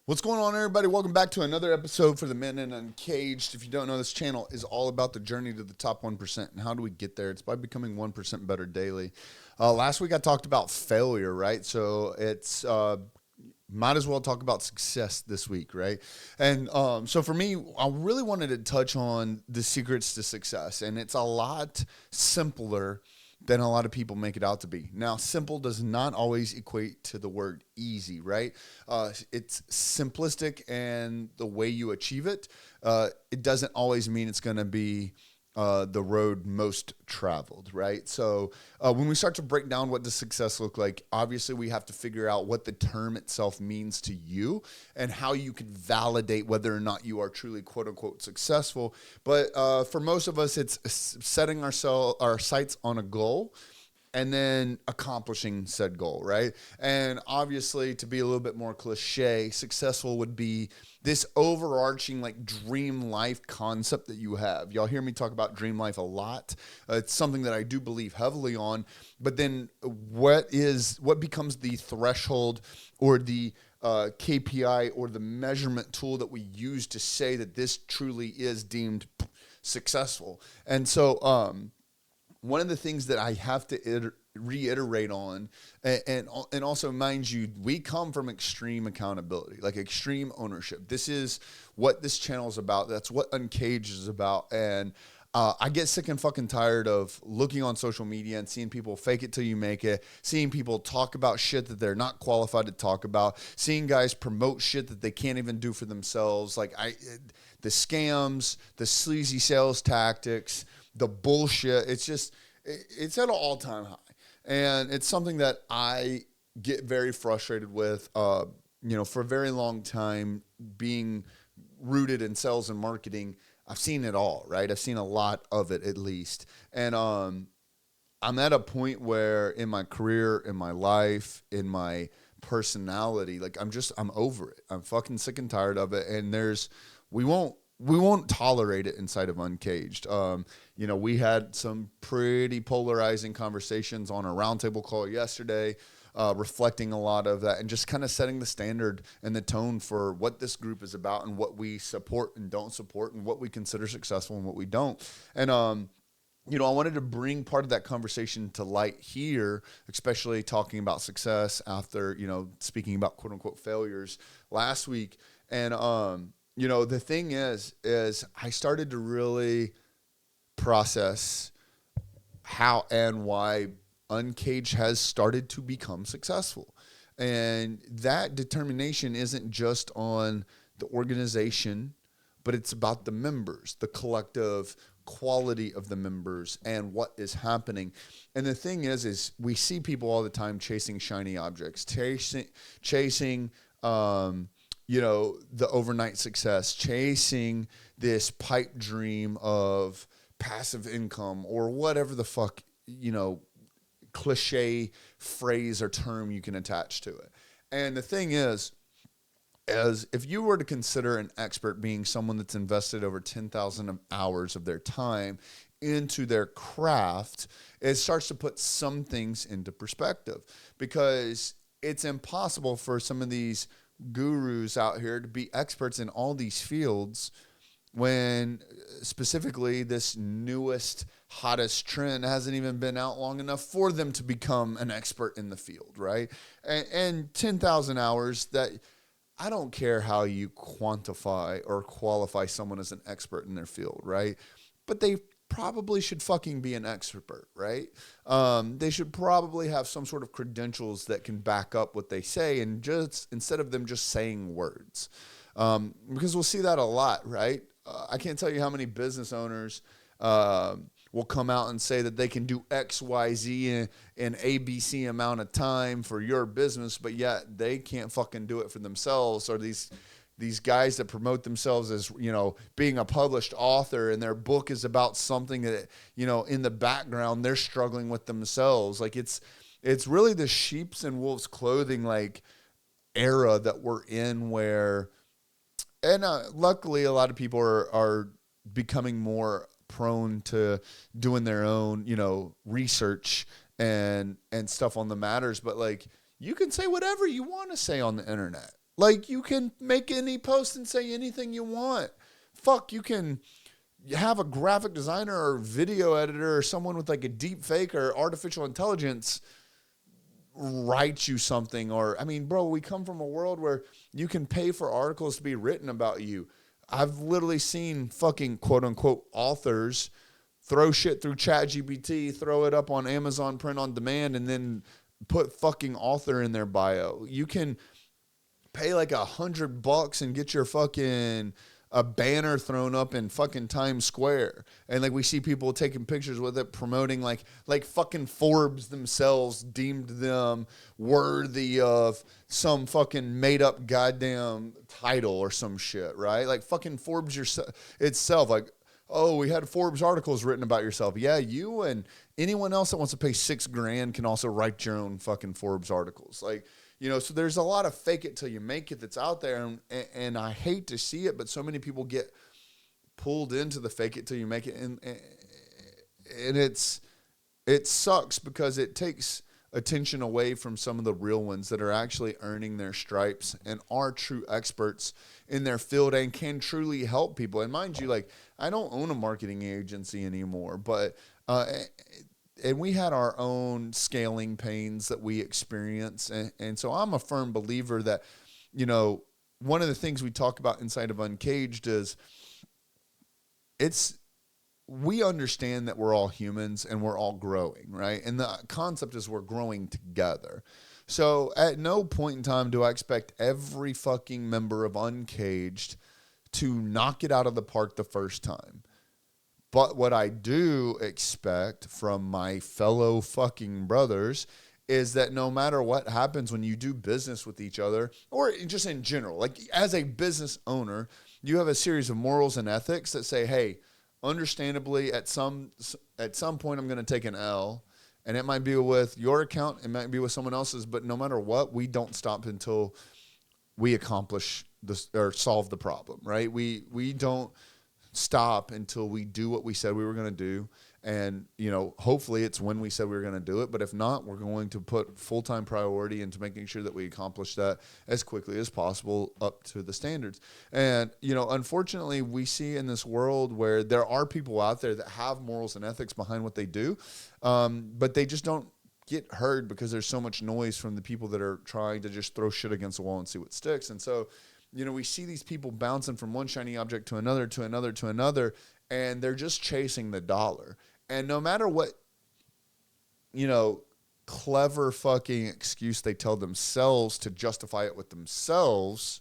What's going on, everybody? Welcome back to another episode for the Men in Uncaged. If you don't know, this channel is all about the journey to the top 1%. And how do we get there? It's by becoming 1% better daily. Last week I talked about failure, right? So it's might as well talk about success this week, right? And so for me, I really wanted to touch on the secrets to success. And it's a lot simpler than a lot of people make it out to be. Now, simple does not always equate to the word easy, right? It's simplistic, and the way you achieve it, it doesn't always mean it's going to be the road most traveled, right? So when we start to break down what does success look like, obviously we have to figure out what the term itself means to you and how you can validate whether or not you are truly quote unquote successful. But for most of us, it's setting our sights on a goal and then accomplishing said goal, right? And obviously, to be a little bit more cliche, successful would be this overarching like dream life concept that you have. Y'all hear me talk about dream life a lot. It's something that I do believe heavily on. But then what becomes the threshold or the KPI or the measurement tool that we use to say that this truly is deemed successful? And so, one of the things that I have to reiterate on, and also mind you, we come from extreme accountability, like extreme ownership. This is what this channel is about. That's what Uncaged is about. And I get sick and fucking tired of looking on social media and seeing people fake it till you make it, seeing people talk about shit that they're not qualified to talk about, seeing guys promote shit that they can't even do for themselves. The scams, the sleazy sales tactics, the bullshit. It's at an all-time high. And it's something that I get very frustrated with, for a very long time being rooted in sales and marketing. I've seen it all, right? I've seen a lot of it at least. And I'm at a point where in my career, in my life, in my personality, like I'm over it. I'm fucking sick and tired of it. And we won't tolerate it inside of Uncaged. We had some pretty polarizing conversations on a roundtable call yesterday, reflecting a lot of that and just kind of setting the standard and the tone for what this group is about and what we support and don't support and what we consider successful and what we don't. And, I wanted to bring part of that conversation to light here, especially talking about success after, speaking about quote unquote failures last week. And, the thing is I started to really process how and why Uncaged has started to become successful. And that determination isn't just on the organization, but it's about the members, the collective quality of the members and what is happening. And the thing is we see people all the time chasing shiny objects, chasing the overnight success, chasing this pipe dream of passive income or whatever the fuck, cliche phrase or term you can attach to it. And the thing is, as if you were to consider an expert being someone that's invested over 10,000 hours of their time into their craft, it starts to put some things into perspective, because it's impossible for some of these gurus out here to be experts in all these fields when specifically this newest, hottest trend hasn't even been out long enough for them to become an expert in the field, right? And 10,000 hours, that I don't care how you quantify or qualify someone as an expert in their field, right? But they probably should fucking be an expert, right? They should probably have some sort of credentials that can back up what they say, and just instead of them just saying words, because we'll see that a lot, right? I can't tell you how many business owners will come out and say that they can do X, Y, Z in ABC amount of time for your business, but yet they can't fucking do it for themselves. Or these guys that promote themselves as, being a published author, and their book is about something that, in the background they're struggling with themselves. Like it's really the sheep's and wolf's clothing like era that we're in, where, and luckily a lot of people are becoming more prone to doing their own, research and stuff on the matters. But like, you can say whatever you want to say on the internet. Like, you can make any post and say anything you want. Fuck, you can have a graphic designer or video editor or someone with like a deep fake or artificial intelligence write you something. Or, I mean, bro, we come from a world where you can pay for articles to be written about you. I've literally seen fucking quote unquote authors throw shit through ChatGPT, throw it up on Amazon print on demand, and then put fucking author in their bio. You can pay like $100 and get your fucking a banner thrown up in fucking Times Square. And like we see people taking pictures with it, promoting like fucking Forbes themselves deemed them worthy of some fucking made up goddamn title or some shit, right? Like fucking Forbes itself, like, oh, we had Forbes articles written about yourself. Yeah, you and anyone else that wants to pay $6,000 can also write your own fucking Forbes articles. Like, you know, so there's a lot of fake it till you make it that's out there. And I hate to see it, but so many people get pulled into the fake it till you make it. And it sucks because it takes attention away from some of the real ones that are actually earning their stripes and are true experts in their field and can truly help people. And mind you, like, I don't own a marketing agency anymore, but, and we had our own scaling pains that we experience. And so I'm a firm believer that, you know, one of the things we talk about inside of Uncaged is we understand that we're all humans and we're all growing, right? And the concept is we're growing together. So at no point in time do I expect every fucking member of Uncaged to knock it out of the park the first time. But what I do expect from my fellow fucking brothers is that no matter what happens when you do business with each other, or just in general, like as a business owner, you have a series of morals and ethics that say, hey, understandably, at some point, I'm going to take an L, and it might be with your account, it might be with someone else's, but no matter what, we don't stop until we accomplish this or solve the problem, right? We don't stop until we do what we said we were going to do. And, you know, hopefully it's when we said we were going to do it. But if not, we're going to put full-time priority into making sure that we accomplish that as quickly as possible up to the standards. And, you know, unfortunately, we see in this world where there are people out there that have morals and ethics behind what they do, but they just don't get heard because there's so much noise from the people that are trying to just throw shit against the wall and see what sticks. And so, you know, we see these people bouncing from one shiny object to another, to another, to another, and they're just chasing the dollar. And no matter what, you know, clever fucking excuse they tell themselves to justify it with themselves,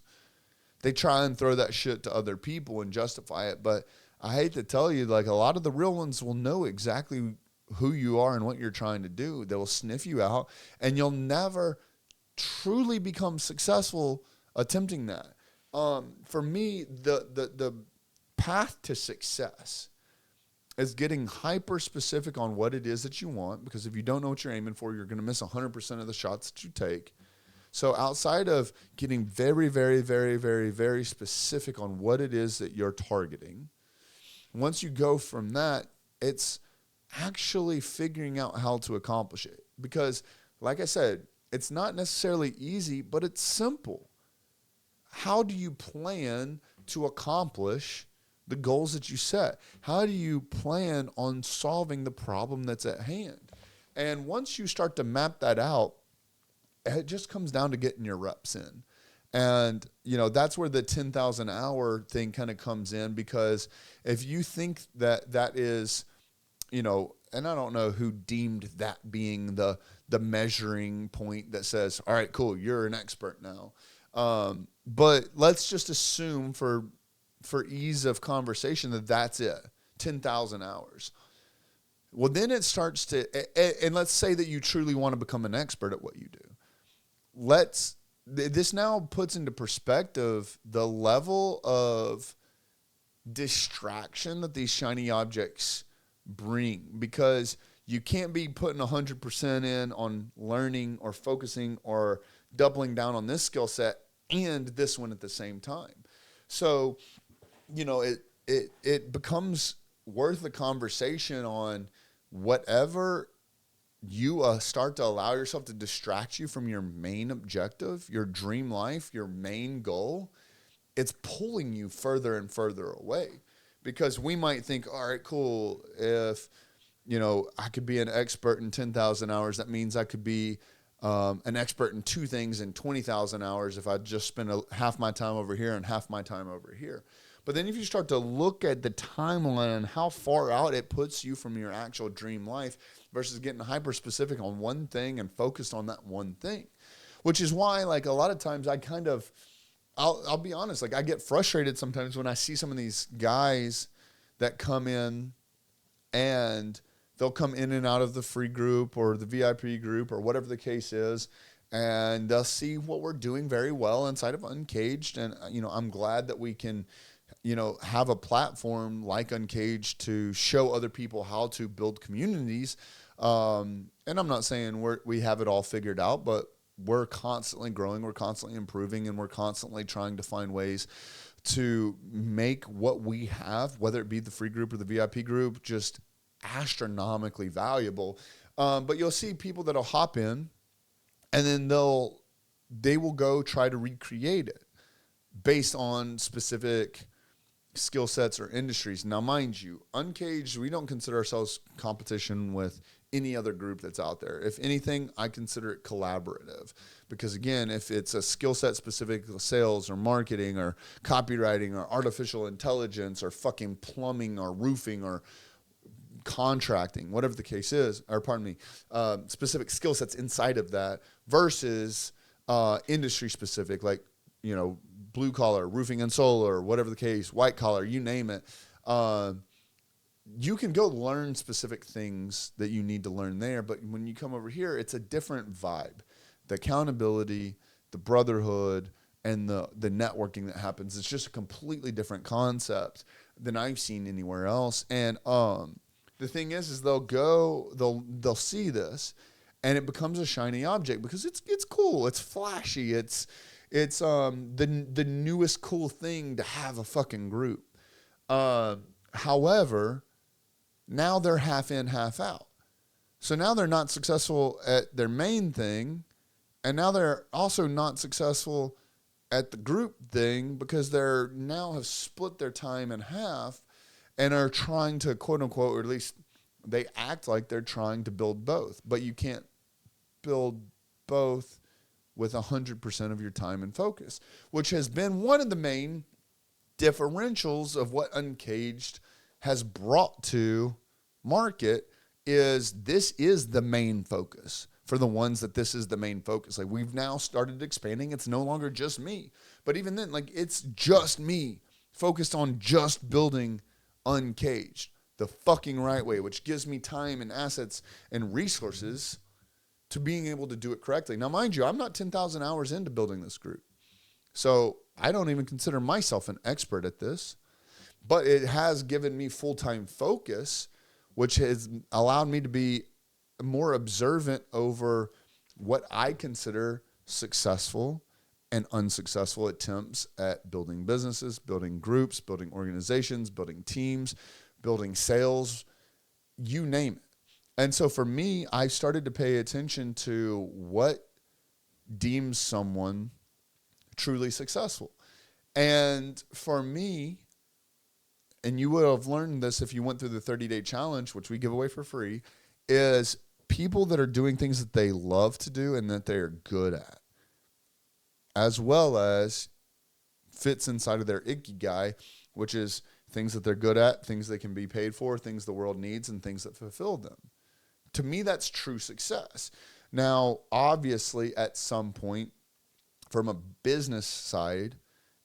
they try and throw that shit to other people and justify it. But I hate to tell you, like, a lot of the real ones will know exactly who you are and what you're trying to do. They will sniff you out, and you'll never truly become successful attempting that. For me, the path to success is getting hyper specific on what it is that you want, because if you don't know what you're aiming for, you're going to miss 100% of the shots that you take. So outside of getting very, very, very, very, very specific on what it is that you're targeting, once you go from that, it's actually figuring out how to accomplish it. Because, like I said, it's not necessarily easy, but it's simple. How do you plan to accomplish the goals that you set? How do you plan on solving the problem that's at hand? And once you start to map that out, it just comes down to getting your reps in. And, you know, that's where the 10,000 hour thing kind of comes in, because if you think that that is, you know, and I don't know who deemed that being the measuring point that says, all right, cool, you're an expert now. But let's just assume for ease of conversation that that's it, 10,000 hours. Well, then it starts to, and let's say that you truly want to become an expert at what you do. This now puts into perspective the level of distraction that these shiny objects bring, because you can't be putting 100% in on learning or focusing or doubling down on this skill set and this one at the same time. So, you know, it becomes worth the conversation on whatever you start to allow yourself to distract you from your main objective, your dream life, your main goal, it's pulling you further and further away. Because we might think, all right, cool, if, I could be an expert in 10,000 hours, that means I could be an expert in two things in 20,000 hours if I just spend half my time over here and half my time over here. But then if you start to look at the timeline and how far out it puts you from your actual dream life versus getting hyper specific on one thing and focused on that one thing, which is why, like, a lot of times I'll be honest, like, I get frustrated sometimes when I see some of these guys that come in and they'll come in and out of the free group or the VIP group or whatever the case is, and they'll see what we're doing very well inside of Uncaged. And, I'm glad that we can, have a platform like Uncaged to show other people how to build communities. And I'm not saying we have it all figured out, but we're constantly growing, we're constantly improving, and we're constantly trying to find ways to make what we have, whether it be the free group or the VIP group, just astronomically valuable. But you'll see people that'll hop in and then they will go try to recreate it based on specific skill sets or industries. Now, mind you, Uncaged, we don't consider ourselves competition with any other group that's out there. If anything, I consider it collaborative, because again, if it's a skill set specific, sales or marketing or copywriting or artificial intelligence or fucking plumbing or roofing or contracting, whatever the case is, or pardon me, specific skill sets inside of that versus industry specific, like, blue collar, roofing and solar, whatever the case, white collar, you name it. You can go learn specific things that you need to learn there, but when you come over here, it's a different vibe. The accountability, the brotherhood, and the networking that happens, it's just a completely different concept than I've seen anywhere else. And the thing is they'll see this, and it becomes a shiny object because it's cool, it's flashy, it's the newest cool thing to have a fucking group. However, now they're half in, half out. So now they're not successful at their main thing, and now they're also not successful at the group thing because they're now have split their time in half and are trying to, quote unquote, or at least they act like they're trying to build both. But you can't build both with 100% of your time and focus, which has been one of the main differentials of what Uncaged has brought to market. Is this is the main focus for the ones that this is the main focus. Like, we've now started expanding. It's no longer just me, but even then, like, it's just me focused on just building Uncaged the fucking right way, which gives me time and assets and resources to being able to do it correctly. Now, mind you, I'm not 10,000 hours into building this group, so I don't even consider myself an expert at this, but it has given me full-time focus, which has allowed me to be more observant over what I consider successful and unsuccessful attempts at building businesses, building groups, building organizations, building teams, building sales, you name it. And so for me, I started to pay attention to what deems someone truly successful. And for me, and you would have learned this if you went through the 30-day challenge, which we give away for free, is people that are doing things that they love to do and that they're good at, as well as fits inside of their ikigai, which is things that they're good at, things they can be paid for, things the world needs, and things that fulfill them. To me, that's true success. Now, obviously, at some point, from a business side,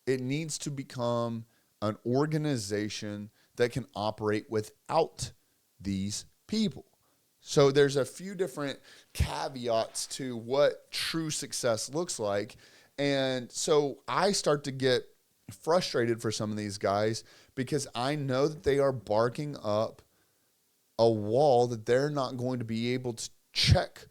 it needs to become an organization that can operate without these people. So there's a few different caveats to what true success looks like. And so I start to get frustrated for some of these guys because I know that they are barking up a wall that they're not going to be able to check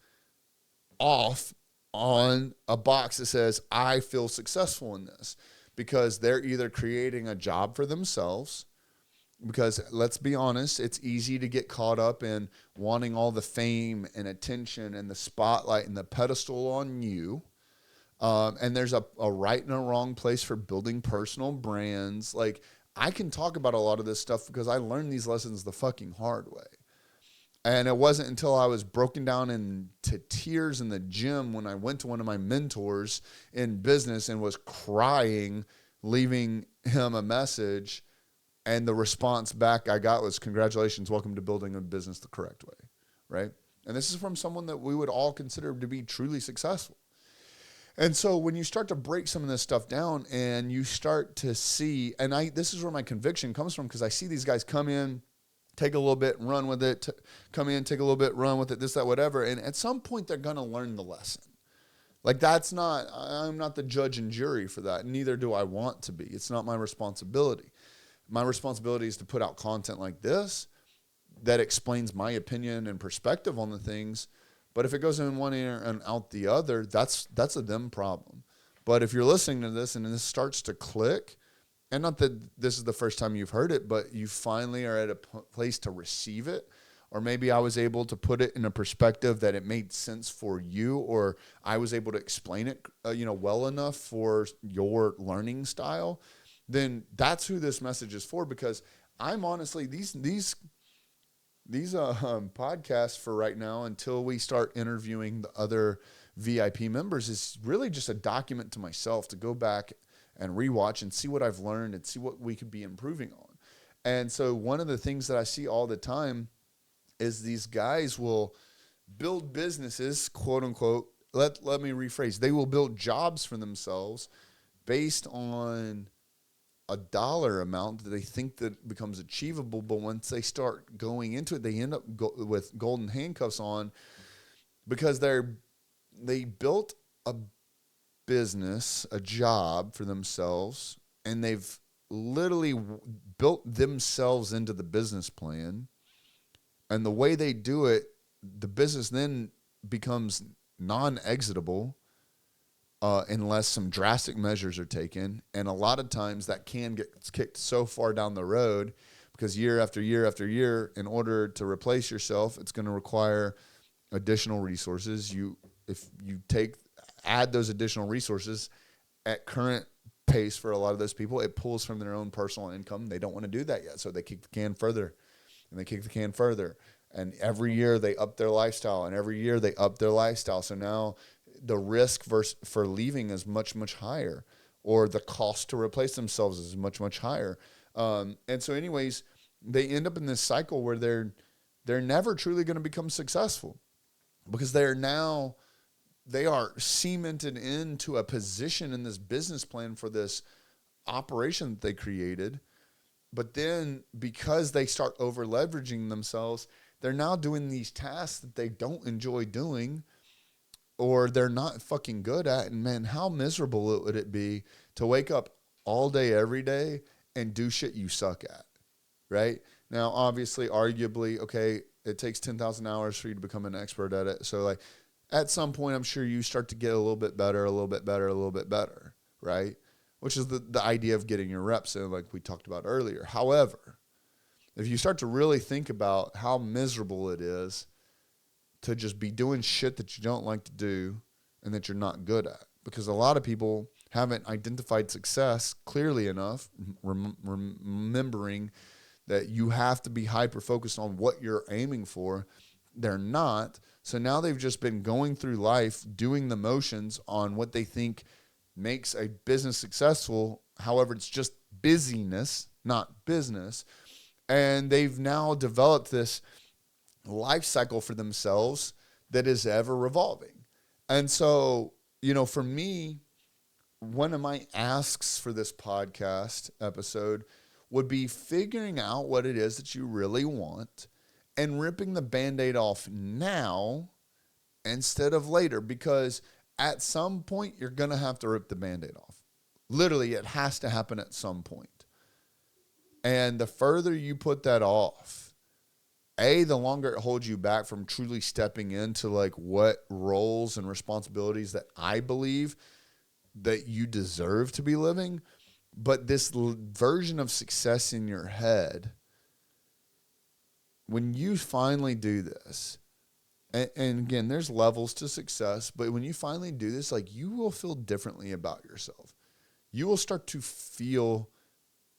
off on a box that says, I feel successful in this, because they're either creating a job for themselves Because let's be honest, it's easy to get caught up in wanting all the fame and attention and the spotlight and the pedestal on you. And there's a right and a wrong place for building personal brands. Like, I can talk about a lot of this stuff because I learned these lessons the fucking hard way. And it wasn't until I was broken down into tears in the gym when I went to one of my mentors in business and was crying, leaving him a message. And the response back I got was, congratulations, welcome to building a business the correct way, right? And this is from someone that we would all consider to be truly successful. And so when you start to break some of this stuff down and you start to see, and this is where my conviction comes from, because I see these guys come in, take a little bit, run with it, come in, take a little bit, run with it, this, that, whatever. And at some point, they're going to learn the lesson. Like, I'm not the judge and jury for that. Neither do I want to be. It's not my responsibility. My responsibility is to put out content like this that explains my opinion and perspective on the things. But if it goes in one ear and out the other, that's a them problem. But if you're listening to this and this starts to click, and not that this is the first time you've heard it, but you finally are at a place to receive it, or maybe I was able to put it in a perspective that it made sense for you, or I was able to explain it, well enough for your learning style, then that's who this message is for. Because I'm honestly, these podcasts for right now, until we start interviewing the other VIP members, is really just a document to myself to go back and rewatch and see what I've learned and see what we could be improving on. And so one of the things that I see all the time is these guys will build businesses, quote unquote. Let me rephrase. They will build jobs for themselves based on a dollar amount that they think that becomes achievable. But once they start going into it, they end up with golden handcuffs on, because they built a business, a job for themselves, and they've literally built themselves into the business plan. And the way they do it, the business then becomes non-exitable unless some drastic measures are taken. And a lot of times that can get kicked so far down the road, because year after year after year, in order to replace yourself, it's going to require additional resources. If you add those additional resources at current pace for a lot of those people, it pulls from their own personal income. They don't want to do that yet. So they kick the can further and they kick the can further. And every year they up their lifestyle, and every year they up their lifestyle. So now the risk for leaving is much, much higher, or the cost to replace themselves is much, much higher. And so anyways, they end up in this cycle where they're never truly going to become successful, because they are cemented into a position in this business plan for this operation that they created. But then because they over leveraging themselves, they're now doing these tasks that they don't enjoy doing, or they're not fucking good at. And man, how miserable would it be to wake up all day, every day, and do shit you suck at, right? Now, obviously, arguably, okay, it takes 10,000 hours for you to become an expert at it. So like, at some point, I'm sure you start to get a little bit better, a little bit better, a little bit better, right? Which is the idea of getting your reps in, like we talked about earlier. However, if you start to really think about how miserable it is to just be doing shit that you don't like to do and that you're not good at, because a lot of people haven't identified success clearly enough, remembering that you have to be hyper-focused on what you're aiming for. They're not. So now they've just been going through life doing the motions on what they think makes a business successful. However, it's just busyness, not business. And they've now developed this life cycle for themselves that is ever revolving. And so, for me, one of my asks for this podcast episode would be figuring out what it is that you really want and ripping the Band-Aid off now instead of later, because at some point you're going to have to rip the Band-Aid off. Literally, it has to happen at some point. And the further you put that off, the longer it holds you back from truly stepping into like what roles and responsibilities that I believe that you deserve to be living. But this version of success in your head when you finally do this, and again, there's levels to success, but when you finally do this, like, you will feel differently about yourself. You will start to feel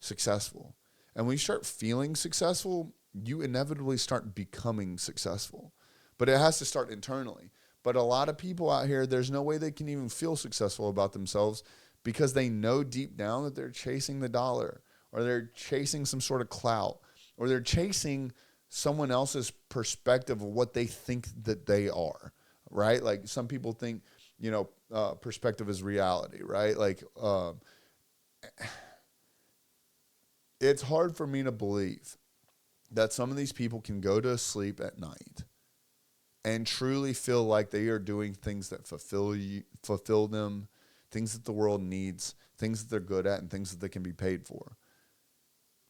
successful. And when you start feeling successful, you inevitably start becoming successful. But it has to start internally. But a lot of people out here, there's no way they can even feel successful about themselves because they know deep down that they're chasing the dollar, or they're chasing some sort of clout, or they're chasing someone else's perspective of what they think that they are, right? Like, some people think, perspective is reality, right? Like, it's hard for me to believe that some of these people can go to sleep at night and truly feel like they are doing things that fulfill them, things that the world needs, things that they're good at, and things that they can be paid for.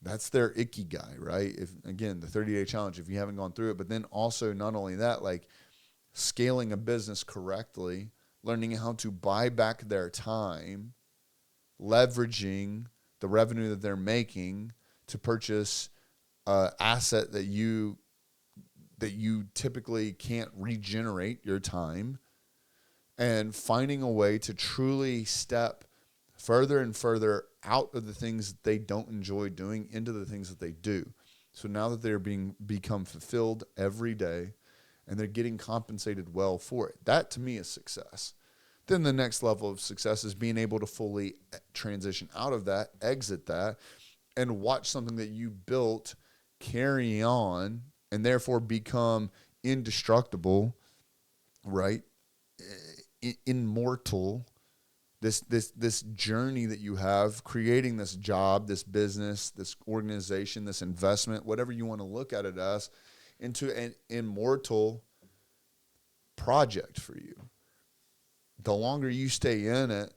That's their ikigai, right? If, again, the 30-day challenge, if you haven't gone through it, but then also not only that, like, scaling a business correctly, learning how to buy back their time, leveraging the revenue that they're making to purchase an asset that you typically can't regenerate, your time, and finding a way to truly step further and further out of the things that they don't enjoy doing into the things that they do. So now that they're become fulfilled every day and they're getting compensated well for it, that to me is success. Then the next level of success is being able to fully transition out of that, exit that, and watch something that you built carry on and therefore become indestructible, right? Immortal. This journey that you have, creating this job, this business, this organization, this investment, whatever you want to look at it as, into an immortal project for you. The longer you stay in it,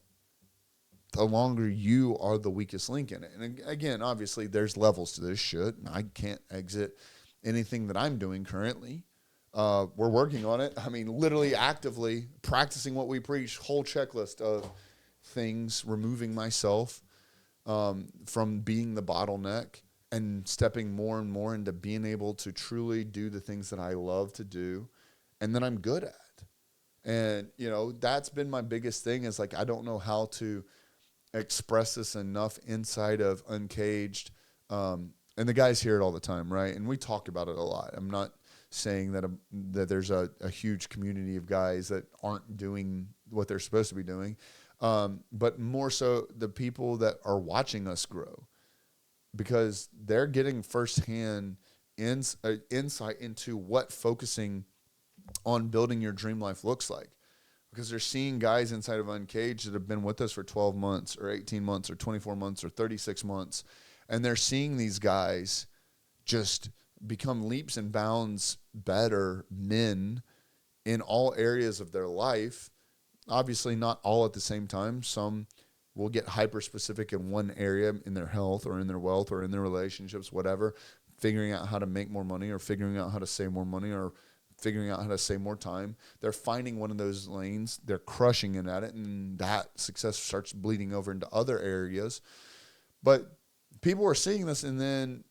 the longer you are the weakest link in it. And again, obviously, there's levels to this shit, and I can't exit anything that I'm doing currently. We're working on it. I mean, literally actively practicing what we preach, whole checklist of things, removing myself from being the bottleneck and stepping more and more into being able to truly do the things that I love to do and that I'm good at. And, that's been my biggest thing, is like, I don't know how to express this enough inside of Uncaged. And the guys hear it all the time, right? And we talk about it a lot. I'm not saying that there's a huge community of guys that aren't doing what they're supposed to be doing. But more so the people that are watching us grow, because they're getting firsthand insight into what focusing on building your dream life looks like, because they're seeing guys inside of Uncaged that have been with us for 12 months or 18 months or 24 months or 36 months. And they're seeing these guys just become leaps and bounds better men in all areas of their life. Obviously not all at the same time. Some will get hyper specific in one area, in their health or in their wealth or in their relationships, whatever, figuring out how to make more money or figuring out how to save more money or figuring out how to save more time. They're finding one of those lanes, they're crushing it at it, and that success starts bleeding over into other areas. But people are seeing this and then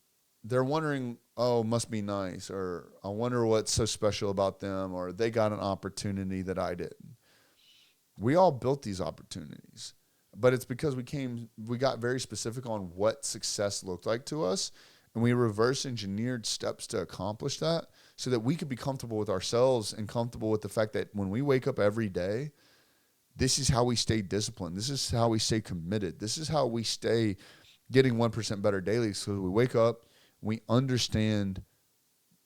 they're wondering, oh, must be nice, or I wonder what's so special about them, or they got an opportunity that I didn't. We all built these opportunities, but it's because we got very specific on what success looked like to us, and we reverse engineered steps to accomplish that so that we could be comfortable with ourselves and comfortable with the fact that when we wake up every day, this is how we stay disciplined. This is how we stay committed. This is how we stay getting 1% better daily. So we wake up, we understand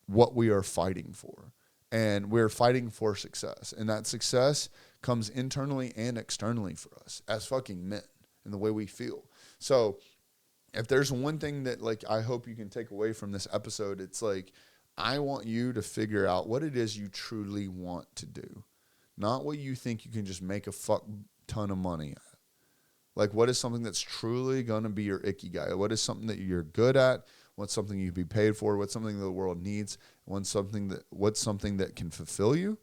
what we are fighting for, and we're fighting for success. And that success comes internally and externally for us as fucking men and the way we feel. So if there's one thing that, like, I hope you can take away from this episode, it's like, I want you to figure out what it is you truly want to do, not what you think you can just make a fuck ton of money at. Like, what is something that's truly going to be your ikigai? What is something that you're good at? What's something you'd be paid for? What's something that the world needs? What's something that can fulfill you?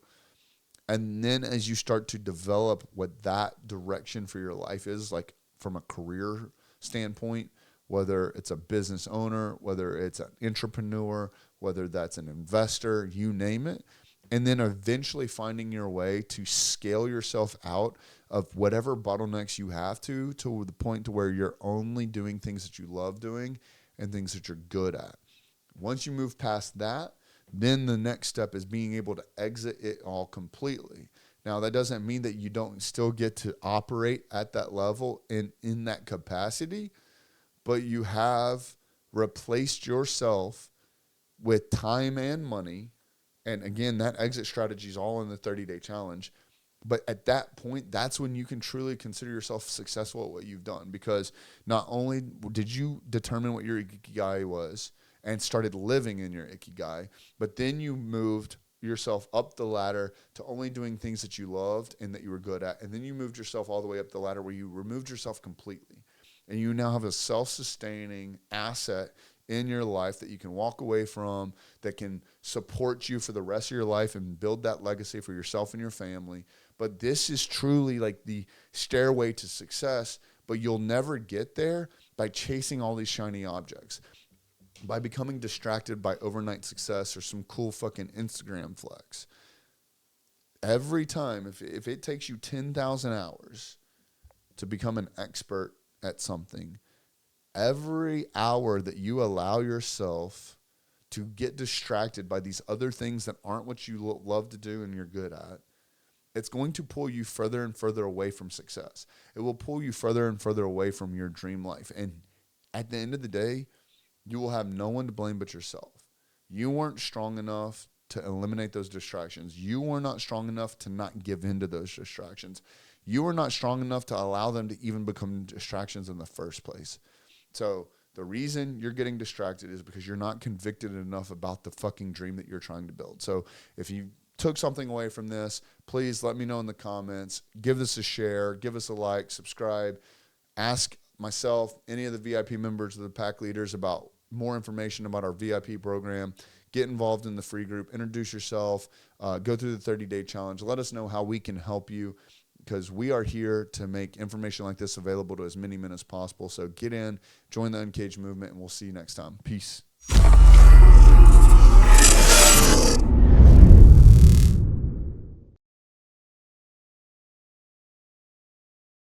And then as you start to develop what that direction for your life is, like from a career standpoint, whether it's a business owner, whether it's an entrepreneur, whether that's an investor, you name it, and then eventually finding your way to scale yourself out of whatever bottlenecks you have to the point to where you're only doing things that you love doing and things that you're good at. Once you move past that, then the next step is being able to exit it all completely. Now, that doesn't mean that you don't still get to operate at that level and in that capacity, but you have replaced yourself with time and money. And again, that exit strategy is all in the 30-day challenge. But at that point, that's when you can truly consider yourself successful at what you've done. Because not only did you determine what your ikigai was and started living in your ikigai, but then you moved yourself up the ladder to only doing things that you loved and that you were good at. And then you moved yourself all the way up the ladder where you removed yourself completely. And you now have a self-sustaining asset in your life that you can walk away from, that can support you for the rest of your life and build that legacy for yourself and your family. But this is truly like the stairway to success, but you'll never get there by chasing all these shiny objects, by becoming distracted by overnight success or some cool fucking Instagram flex. Every time, if it takes you 10,000 hours to become an expert at something, every hour that you allow yourself to get distracted by these other things that aren't what you love to do and you're good at, it's going to pull you further and further away from success. It will pull you further and further away from your dream life. And at the end of the day, you will have no one to blame but yourself. You weren't strong enough to eliminate those distractions. You were not strong enough to not give in to those distractions. You were not strong enough to allow them to even become distractions in the first place. So the reason you're getting distracted is because you're not convicted enough about the fucking dream that you're trying to build. So if you took something away from this, please let me know in the comments. Give this a share. Give us a like. Subscribe. Ask myself, any of the VIP members of the pack leaders about more information about our VIP program. Get involved in the free group. Introduce yourself. Go through the 30-day challenge. Let us know how we can help you, because we are here to make information like this available to as many men as possible. So get in, join the Uncaged movement, and we'll see you next time. Peace.